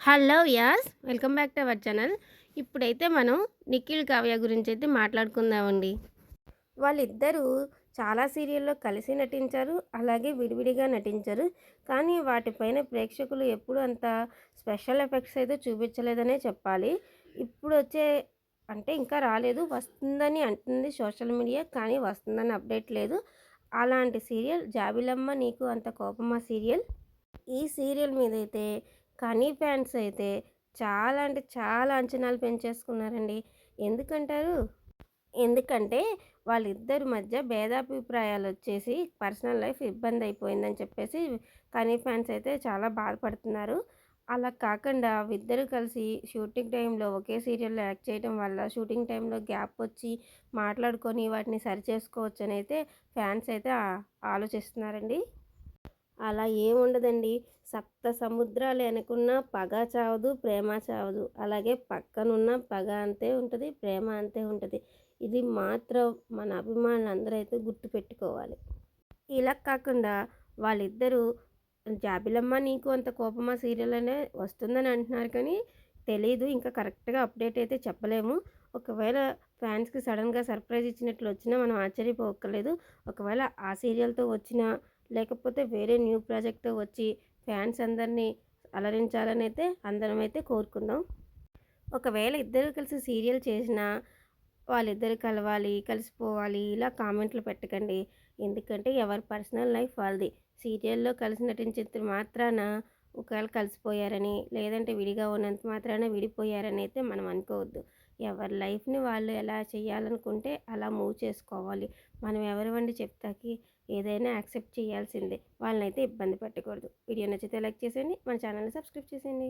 Hello యాస్ welcome back to our channel. ఇప్పుడైతే మనం నిఖిల్ కావ్య గురించి అయితే మాట్లాడుకుందామండి. వాళ్ళిద్దరూ చాలా సీరియల్లో కలిసి నటించారు, అలాగే విడివిడిగా నటించారు. కానీ వాటిపైన ప్రేక్షకులు ఎప్పుడు అంత స్పెషల్ ఎఫెక్ట్స్ అయితే చూపించలేదనే చెప్పాలి. ఇప్పుడు వచ్చే అంటే ఇంకా రాలేదు, వస్తుందని అంటుంది సోషల్ మీడియా, కానీ వస్తుందని అప్డేట్ లేదు. అలాంటి సీరియల్ జాబిలమ్మ నీకు అంత కోపమా సీరియల్. ఈ సీరియల్ మీదైతే కనీ ఫ్యాన్స్ అయితే చాలా అంటే చాలా అంచనాలు పెంచేసుకున్నారండి. ఎందుకంటారు? ఎందుకంటే వాళ్ళిద్దరి మధ్య భేదాభిప్రాయాలొచ్చేసి పర్సనల్ లైఫ్ ఇబ్బందయిపోయిందని చెప్పేసి కనీ ఫ్యాన్స్ అయితే చాలా బాధపడుతున్నారు. అలా కాకుండా ఇద్దరు కలిసి షూటింగ్ టైంలో ఒకే సీరియల్‌లో యాక్ట్ చేయడం వల్ల షూటింగ్ టైంలో గ్యాప్ వచ్చి మాట్లాడుకొని వాటిని సరిచేసుకోవచ్చనైతే ఫ్యాన్స్ అయితే ఆలోచిస్తున్నారండి. అలా ఏముండదండి. సప్త సముద్రాలు ఎనకున్న పగ చావదు, ప్రేమ చావదు. అలాగే పక్కనున్న పగ అంతే ఉంటది, ప్రేమ అంతే ఉంటది. ఇది మాత్రం మన అభిమానులందరూ అయితే గుర్తుపెట్టుకోవాలి. ఇలా కాకుండా వాళ్ళిద్దరూ 'జాబిలమ్మ నీకు అంత కోపమా' సీరియల్ అనే వస్తుందని అంటున్నారు కానీ తెలీదు. ఇంకా కరెక్ట్‌గా అప్డేట్ అయితే చెప్పలేము. ఒకవేళ ఫ్యాన్స్‌కి సడెన్‌గా సర్ప్రైజ్ ఇచ్చినట్లు వచ్చినా మనం ఆశ్చర్యపోక్కర్లేదు. ఒకవేళ ఆ సీరియల్‌తో వచ్చినా, లేకపోతే వేరే న్యూ ప్రాజెక్ట్‌తో వచ్చి ఫ్యాన్స్ అందరినీ అలరించాలనైతే అందరమైతే కోరుకుందాం. ఒకవేళ ఇద్దరు కలిసి సీరియల్ చేసినా, వాళ్ళిద్దరు కలవాలి, కలిసిపోవాలి ఇలా కామెంట్లు పెట్టకండి. ఎందుకంటే ఎవరి పర్సనల్ లైఫ్ వాళ్ళది. సీరియల్‌లో కలిసి నటించినంత మాత్రాన ఒకవేళ కలిసిపోయారని, లేదంటే విడిగా ఉన్నంత మాత్రాన విడిపోయారని అయితే మనం అనుకోవద్దు. ఎవరి లైఫ్‌ని వాళ్ళు ఎలా చేయాలనుకుంటే అలా మూవ్ చేసుకోవాలి. మనం ఎవరివండి చెప్తాకి ఏదైనా యాక్సెప్ట్ చేయాల్సిందే. వాళ్ళనైతే ఇబ్బంది పెట్టకూడదు. వీడియో నచ్చితే లైక్ చేసేయండి. మన ఛానల్‌ని సబ్స్క్రైబ్ చేసేయండి.